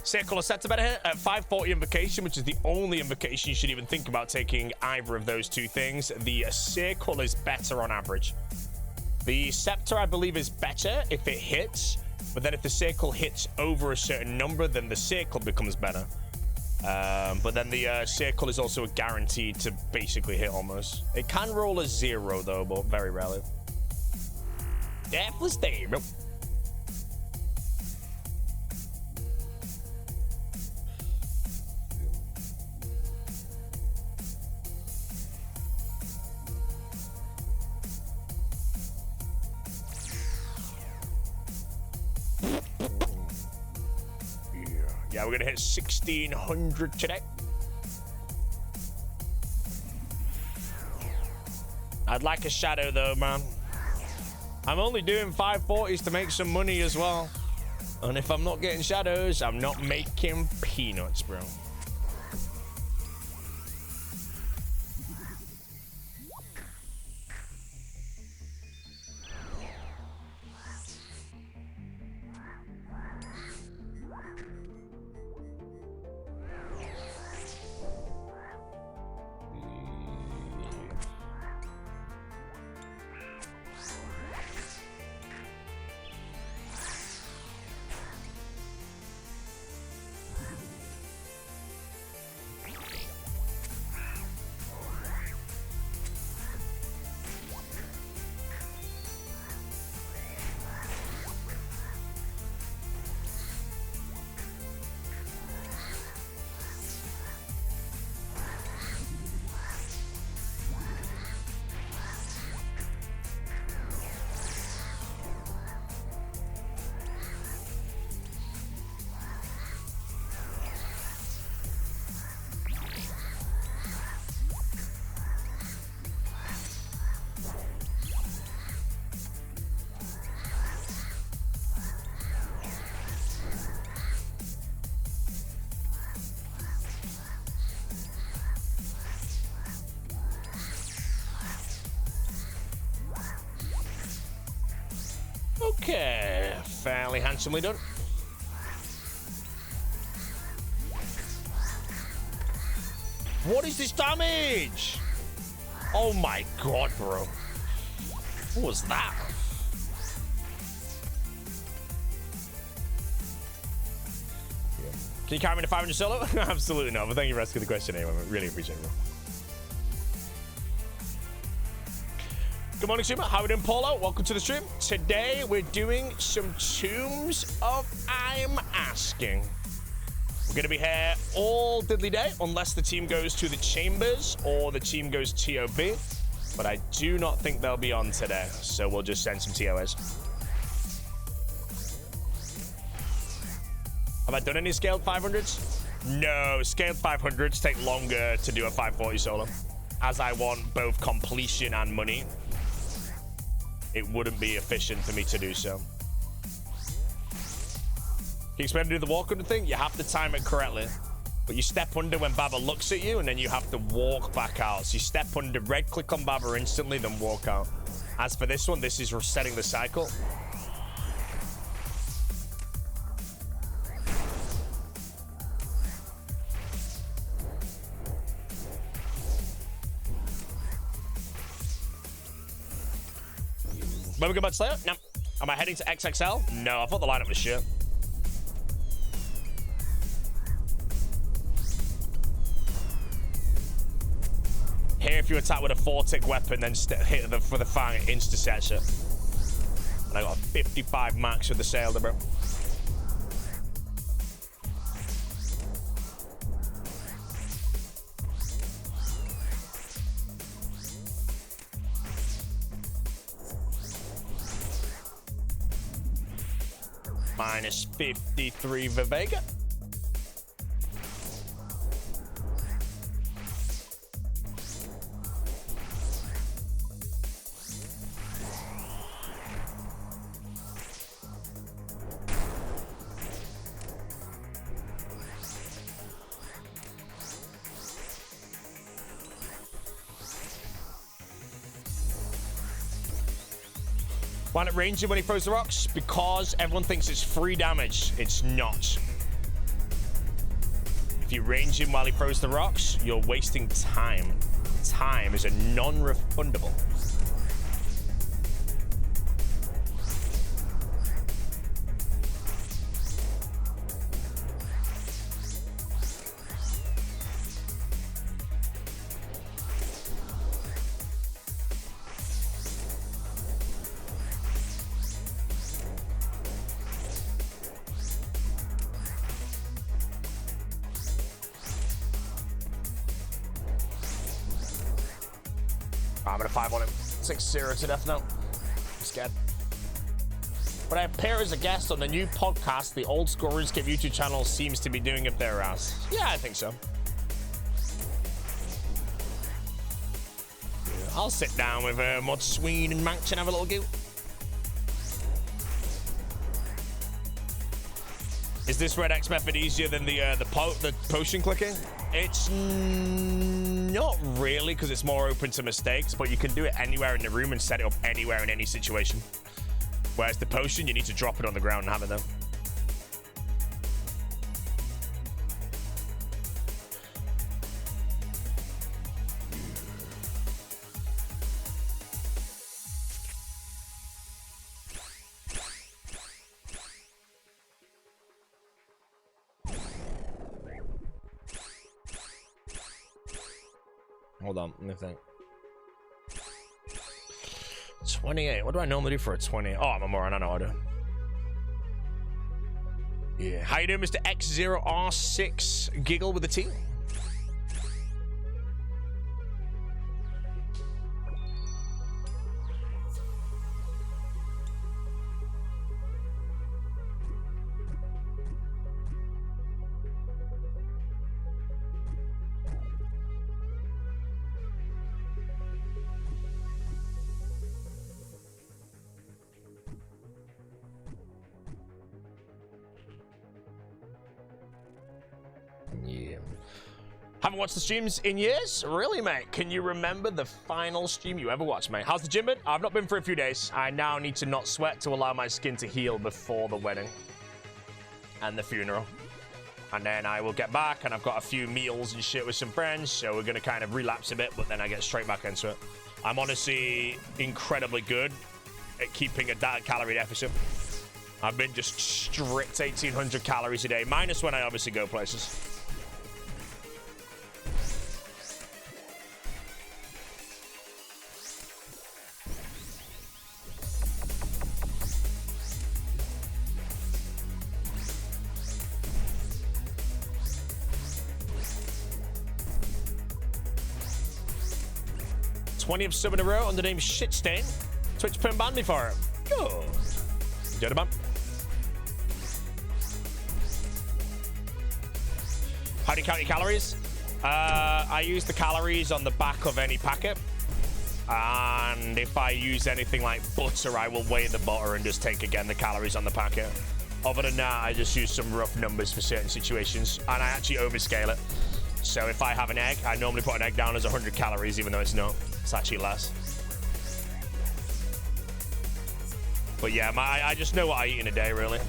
Circle or Scepter better here? At 540 Invocation, which is the only invocation you should even think about taking either of those two things. The Circle is better on average. The Scepter, I believe, is better if it hits, but then if the Circle hits over a certain number, then the Circle becomes better. But then the Circle is also a guarantee to basically hit almost. It can roll a 0 though, but very rarely. Deathless day, bro. Yeah, we're gonna hit 1600 today. I'd like a shadow though, man. I'm only doing 540s to make some money as well. And if I'm not getting shadows, I'm not making peanuts, bro. Okay, fairly handsomely done. What is this damage? Oh my god, bro. What was that? Can you carry me to 500 solo? Absolutely not, but thank you for asking the question anyway. I really appreciate it, bro. Good morning, streamer. How are we doing, Paulo? Welcome to the stream. Today, we're doing some Tombs of I'm Asking. We're going to be here all diddly day, unless the team goes to the Chambers or the team goes TOB. But I do not think they'll be on today, so we'll just send some TOS. Have I done any scaled 500s? No, scaled 500s take longer to do a 540 solo. As I want both completion and money, it wouldn't be efficient for me to do so. Can you explain how to do the walk under thing? You have to time it correctly. But you step under when Baba looks at you, and then you have to walk back out. So you step under, red click on Baba instantly, then walk out. As for this one, this is resetting the cycle. When we go back to Slayer? No. Am I heading to XXL? No, I thought the lineup was shit. Here, if you attack with a 4-tick weapon, then hit for the fang, it insta-sets it. And I got a 55 max with the Sailor, bro. Minus 53 Vivega. Why not range him when he throws the rocks? Because everyone thinks it's free damage. It's not. If you range him while he throws the rocks, you're wasting time. Time is a non-refundable. I'm gonna 5 on him. 6-0 to death now. I'm scared. But I appear as a guest on the new podcast the Old School RuneScape YouTube channel seems to be doing up their ass. Yeah, I think so. I'll sit down with Mod Sween and Manch and have a little go. Is this Red X method easier than the potion clicking? It's not really, because it's more open to mistakes, but you can do it anywhere in the room and set it up anywhere in any situation. Whereas the potion, you need to drop it on the ground and have it there. Hold on, let me think. 28. What do I normally do for a 20? Oh, I'm a moron. I know what I do. Yeah. How you doing, Mr. X0R6? Giggle with the T. Yeah. Haven't watched the streams in years? Really, mate? Can you remember the final stream you ever watched, mate? How's the gym been? I've not been for a few days. I now need to not sweat to allow my skin to heal before the wedding and the funeral. And then I will get back, and I've got a few meals and shit with some friends, so we're going to kind of relapse a bit, but then I get straight back into it. I'm honestly incredibly good at keeping a calorie deficit. I've been just strict 1,800 calories a day, minus when I obviously go places. th sub in a row on the name Shitstain. Twitch pin banned me for it. Good. Dirty man. How do you count your calories? I use the calories on the back of any packet. And if I use anything like butter, I will weigh the butter and just take again the calories on the packet. Other than that, I just use some rough numbers for certain situations. And I actually overscale it. So if I have an egg, I normally put an egg down as 100 calories, even though it's not. It's actually less. But yeah, I just know what I eat in a day, really.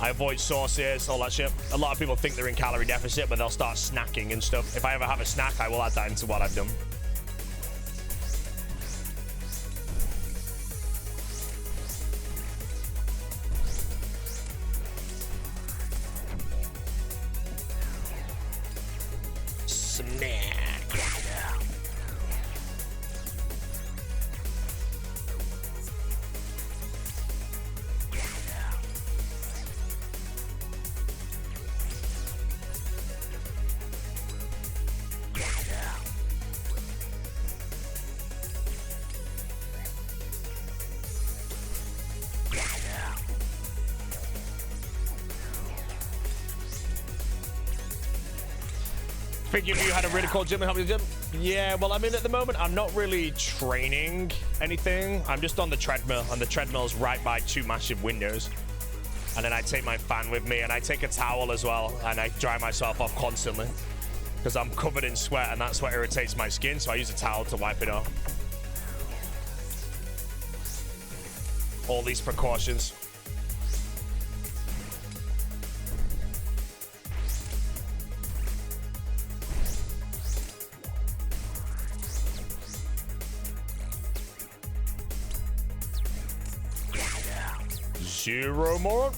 I avoid sauces, all that shit. A lot of people think they're in calorie deficit, but they'll start snacking and stuff. If I ever have a snack, I will add that into what I've done. Snack. Figured you had a really cool gym and help you gym. Yeah, well, I mean, at the moment, I'm not really training anything. I'm just on the treadmill, and the treadmill's right by 2 massive windows. And then I take my fan with me, and I take a towel as well, and I dry myself off constantly because I'm covered in sweat, and that's what irritates my skin, so I use a towel to wipe it off. All these precautions. 0 more.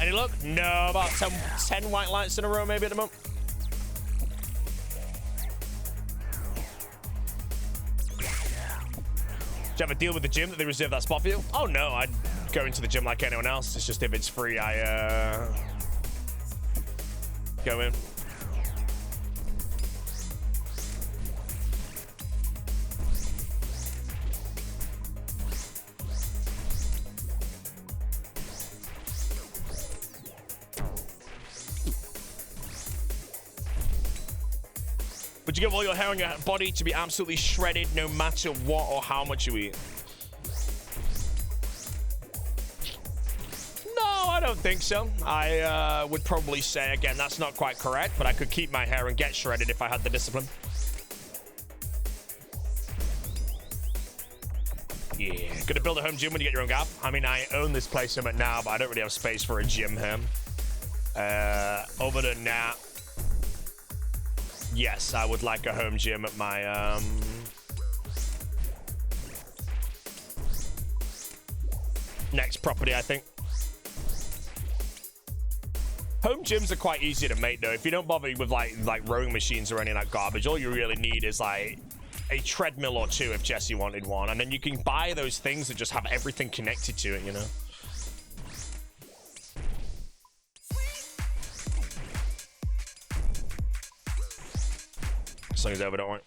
Any luck? No, about 10 white lights in a row maybe at the moment. Do you have a deal with the gym that they reserve that spot for you? Oh no, I'd go into the gym like anyone else. It's just if it's free, I go in. Would you give all your hair on your body to be absolutely shredded no matter what or how much you eat? No, I don't think so. I would probably say, again, that's not quite correct, but I could keep my hair and get shredded if I had the discipline. Yeah, gonna build a home gym when you get your own gaff. I mean, I own this place I'm at now, but I don't really have space for a gym here. Other than that, yes, I would like a home gym at my next property, I think. Home gyms are quite easy to make though. If you don't bother with like rowing machines or any of that garbage, all you really need is like a treadmill or two if Jesse wanted one, and then you can buy those things that just have everything connected to it, you know. Song is over, don't worry.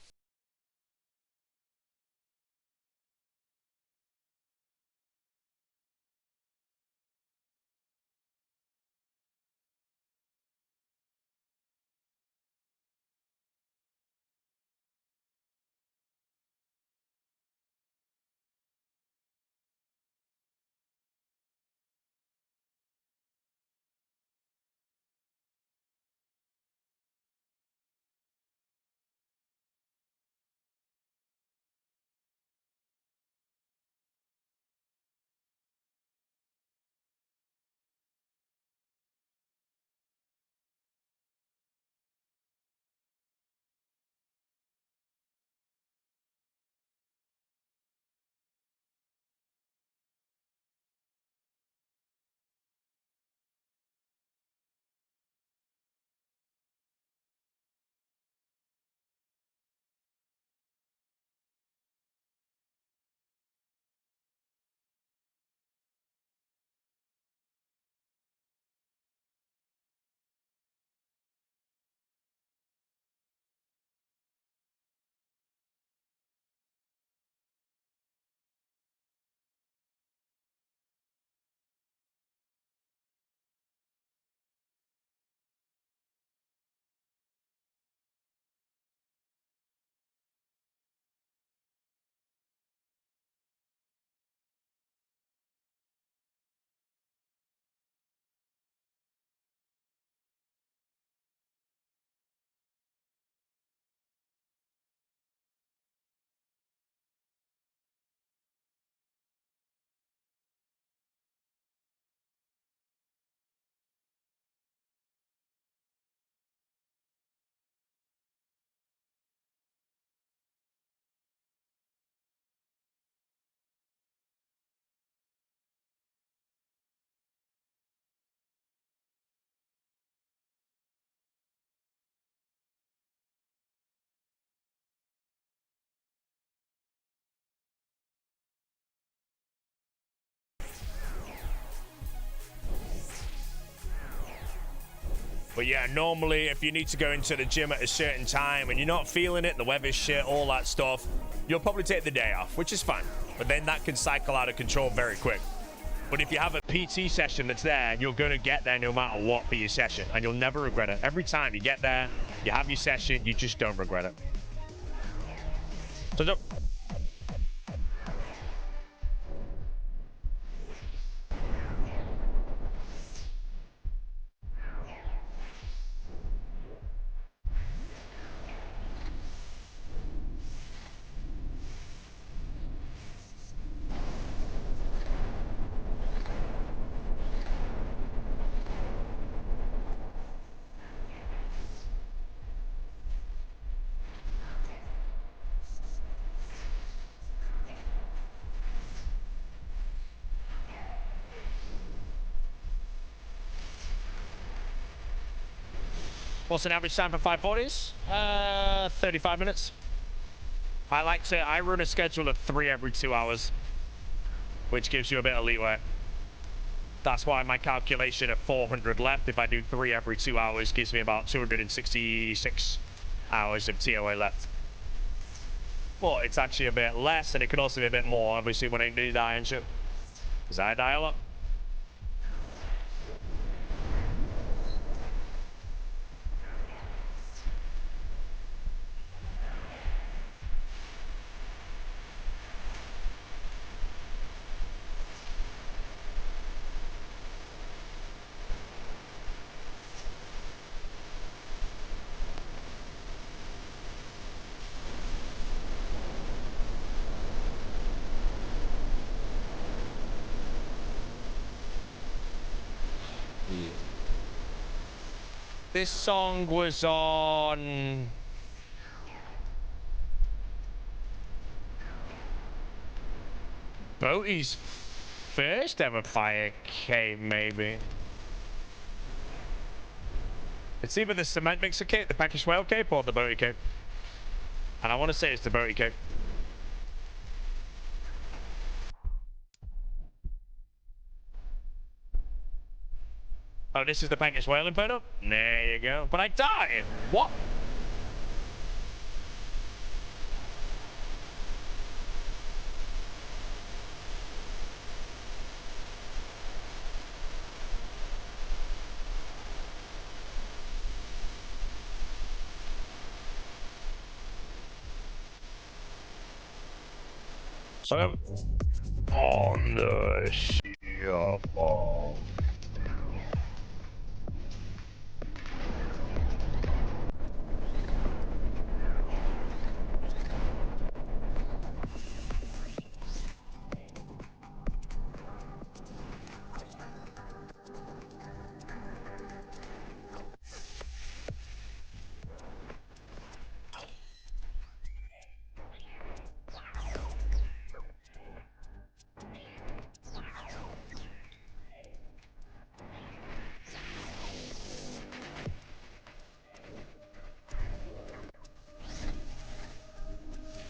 But yeah, normally if you need to go into the gym at a certain time and you're not feeling it, the weather's shit, all that stuff, you'll probably take the day off, which is fine. But then that can cycle out of control very quick. But if you have a PT session that's there, you're going to get there no matter what for your session, and you'll never regret it. Every time you get there, you have your session, you just don't regret it. So, What's an average time for 540s? 35 minutes. I run a schedule of 3 every 2 hours, which gives you a bit of leeway. That's why my calculation of 400 left, if I do 3 every 2 hours, gives me about 266 hours of TOA left. But it's actually a bit less, and it can also be a bit more, obviously, when I do die and shit. Because I die a lot. This song was on boaty's first ever fire cape, maybe. It's either the cement mixer cape, the packaged whale cape, or the boaty cape. And I want to say it's the boaty cape. Oh, this is the packaged whale inferno? There you go. But I died! What? So, on the shuffle.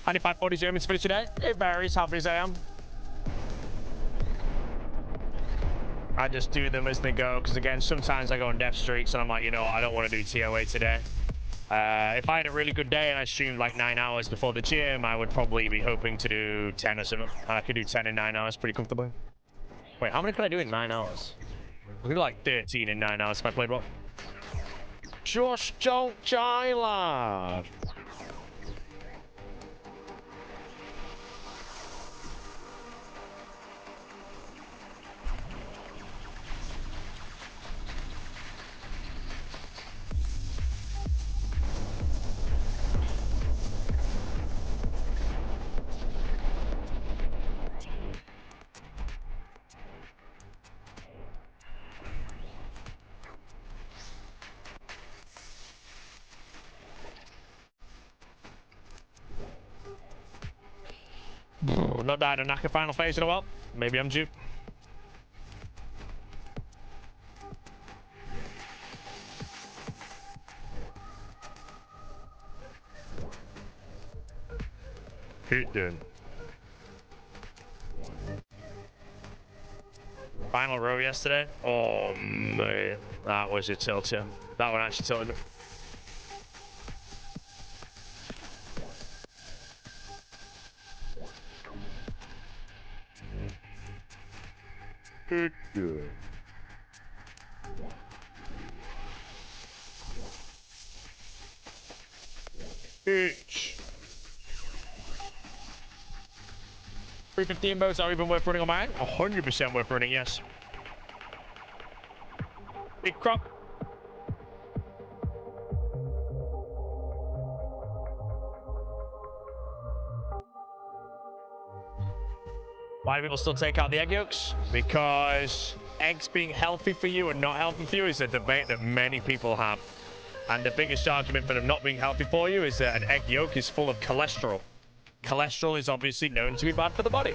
How many 540s you aiming to finish today? It varies how busy I am. I just do them as they go, because again, sometimes I go on death streaks and I'm like, you know, I don't want to do TOA today. If I had a really good day and I streamed like 9 hours before the gym, I would probably be hoping to do 10 or something. And I could do 10 in 9 hours pretty comfortably. Wait, how many can I do in 9 hours? I could do like 13 in 9 hours if I played well. Just don't die, lad. Not died a knocker final phase in a while. Maybe I'm due. Hit done. Final row yesterday. Oh man, that was a tilt, yeah. That one actually tilted me. Hit done. H. 315 boats are even worth running on mine? 100% worth running, yes. Big crop. Why do people still take out the egg yolks? Because eggs being healthy for you and not healthy for you is a debate that many people have. And the biggest argument for them not being healthy for you is that an egg yolk is full of cholesterol. Cholesterol is obviously known to be bad for the body.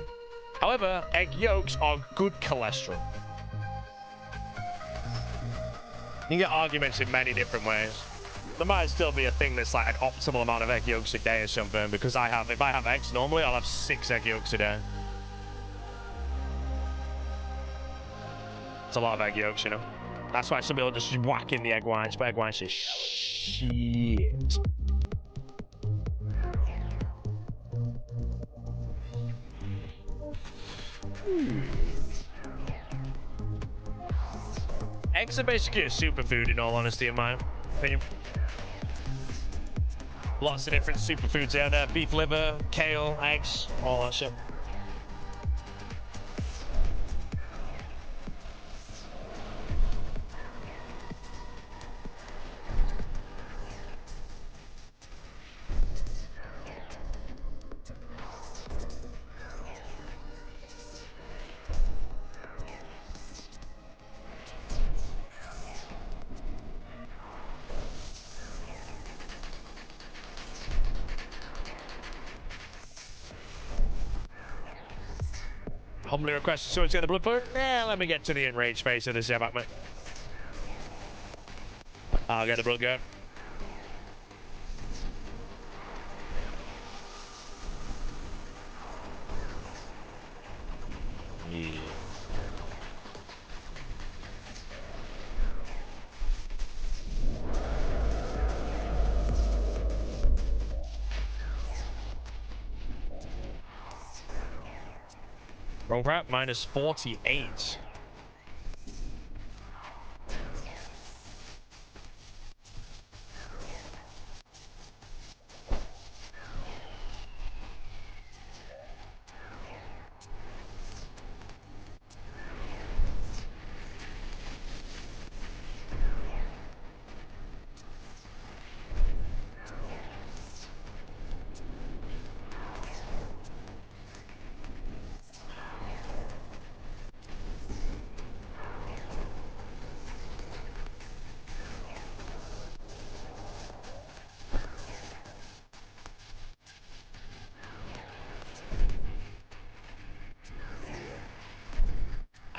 However, egg yolks are good cholesterol. You get arguments in many different ways. there might still be a thing that's like an optimal amount of egg yolks a day or something, because if I have eggs normally, I'll have 6 egg yolks a day. It's a lot of egg yolks, you know. That's why some people just whack in the egg whites, but egg whites is shit. Eggs are basically a superfood, in all honesty, in my opinion. Lots of different superfoods out there. Beef liver, kale, eggs, all that shit. Humbly requested so it's get the blood for it. Let me get to the enraged face of the Zebak, mate. I'll get the blood going. Yeah. Roll prep minus 48.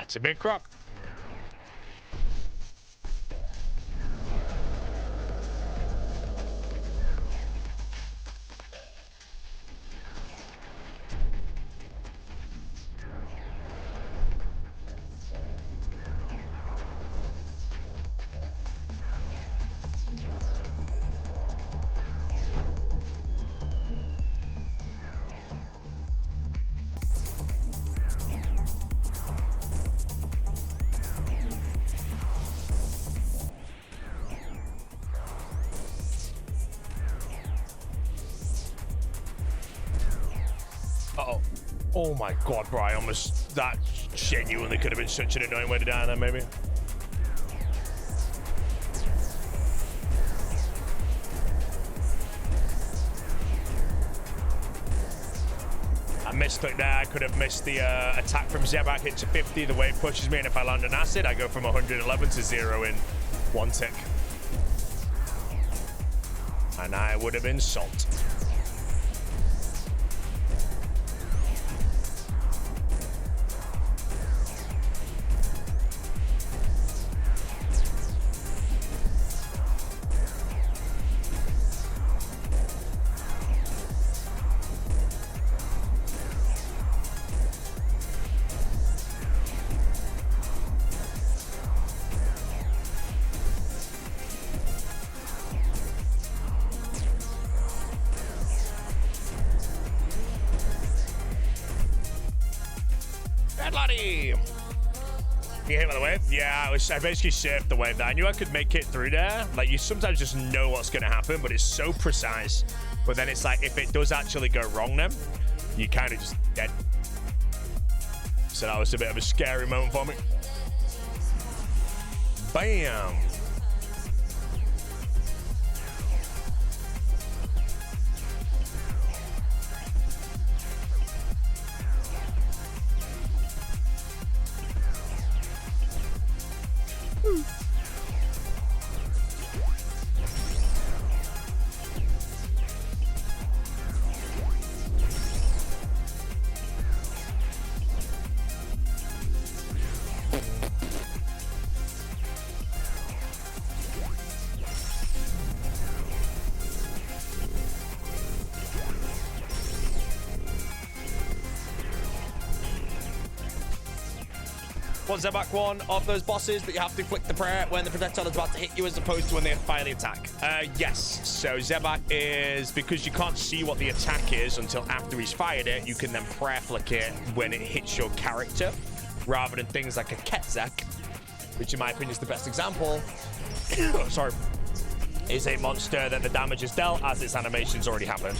That's a big croc. Uh-oh. Oh my god, bro, I almost... That genuinely could have been such an annoying way to die there, maybe. I misclicked there. I could have missed the attack from Zebak hit to 50 the way it pushes me, and if I land an acid, I go from 111 to 0 in 1 tick. And I would have been salt. You hit by the wave? Yeah, I basically surfed the wave there. I knew I could make it through there. Like, you sometimes just know what's going to happen, but it's so precise. But then it's like, if it does actually go wrong then, you kind of just dead. So that was a bit of a scary moment for me. Bam! Was Zebak one of those bosses that you have to click the prayer when the projectile is about to hit you as opposed to when they fire the attack? Yes. So Zebak is, because you can't see what the attack is until after he's fired it, you can then prayer flick it when it hits your character, rather than things like a Ketzak, which in my opinion is the best example. Sorry. Is a monster that the damage is dealt as its animation's already happened.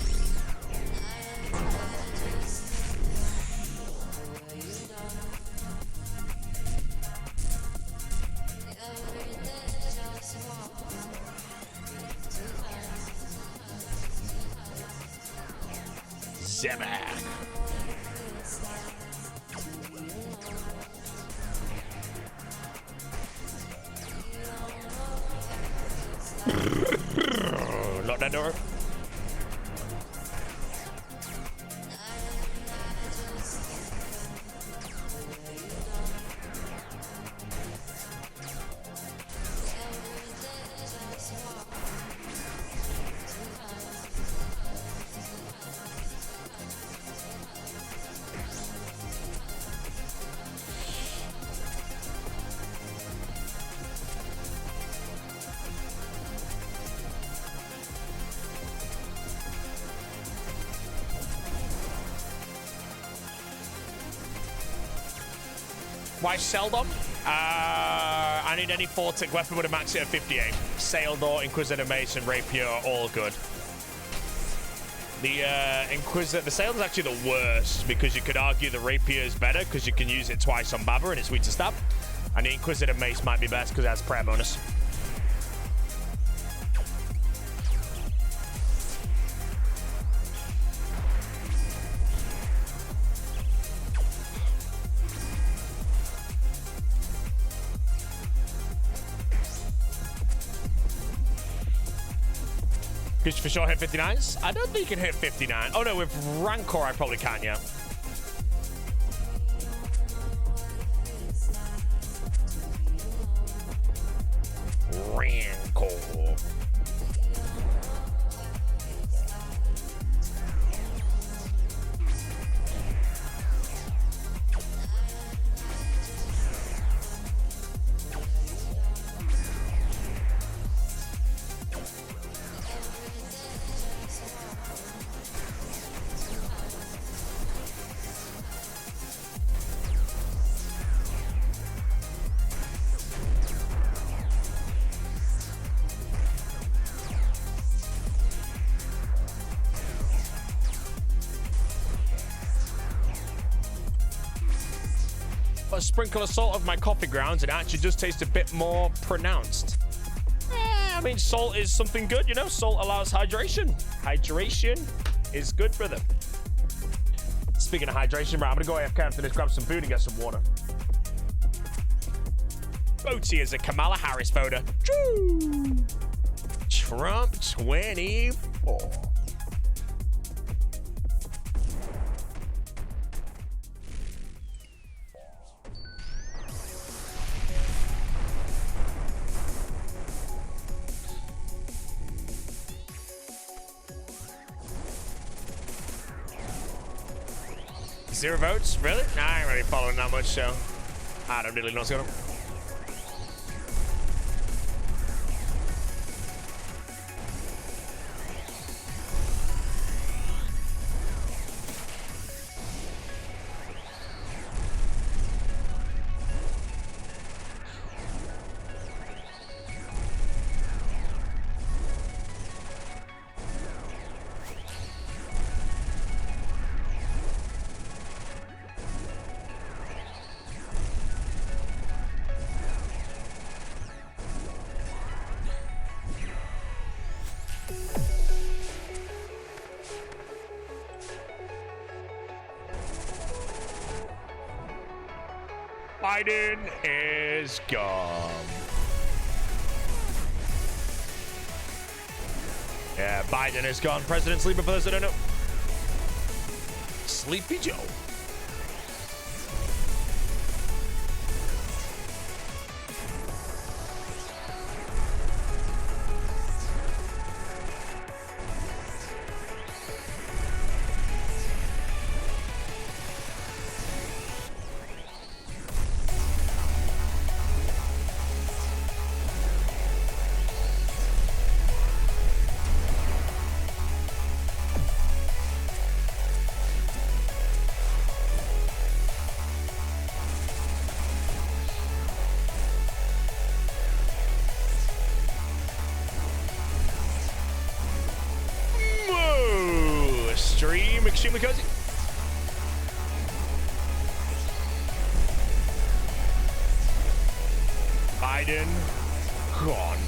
Zebak. Lock that door. Why seldom? I need any Fortic weapon with a max hit of 58. Saildor, Inquisitor, Mason, Rapier, all good. The Inquisitor, the Saildor's actually the worst because you could argue the Rapier is better because you can use it twice on Baba and it's weak to stab. And the Inquisitor Mace might be best because it has prayer bonus. Could you for sure hit 59s? I don't think you can hit 59. Oh no, with Rancor I probably can, yeah. Rancor. A sprinkle of salt of my coffee grounds, it actually just tastes a bit more pronounced. I mean, salt is something good, you know? Salt allows hydration. Hydration is good for them. Speaking of hydration, right, I'm gonna go AFK after this, grab some food and get some water. B0aty is a Kamala Harris voter. Trump 24. Zero votes? Really? Nah, I ain't really following that much, so I don't really know what's going on. Biden is gone. Yeah, Biden is gone. President sleeper for those that don't know. Sleepy Joe. extremely cozy. Biden gone.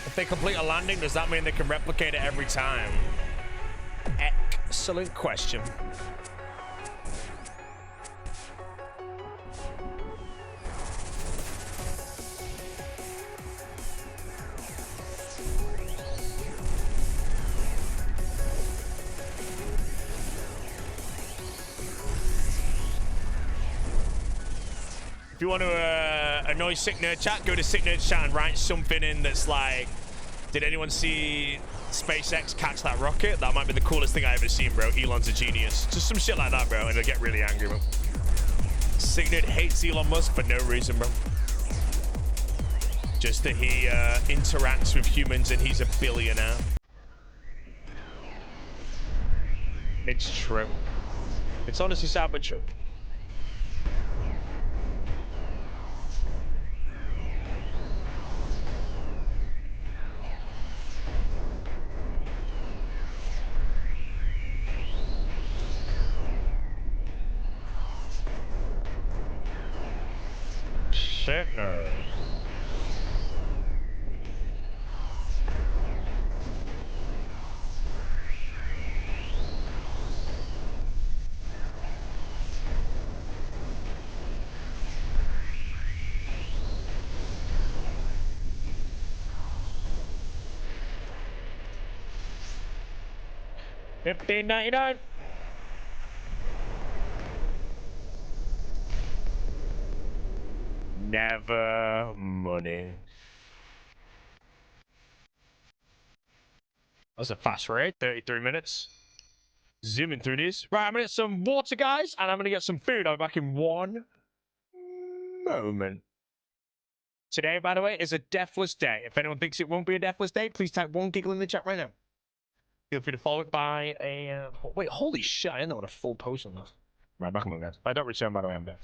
If they complete a landing, does that mean they can replicate it every time? Excellent question. If you want to annoy Sick Nerd Chat, go to Sick Nerd Chat and write something in that's like, did anyone see SpaceX catch that rocket? That might be the coolest thing I ever seen, bro. Elon's a genius. Just some shit like that, bro, and they'll get really angry, bro. Sick Nerd hates Elon Musk for no reason, bro. Just that he interacts with humans and he's a billionaire. It's true. It's honestly sad but true. Sickness. $15.99. Never money. That's a fast rate, 33 minutes. Zooming through these. Right, I'm gonna get some water, guys, and I'm gonna get some food. I'll be back in one moment. Today, by the way, is a deathless day. If anyone thinks it won't be a deathless day, please type one giggle in the chat right now. Feel free to follow it by a... wait, holy shit, I didn't know what a full post on this. Right, back on, guys. If I don't return, by the way, I'm dead.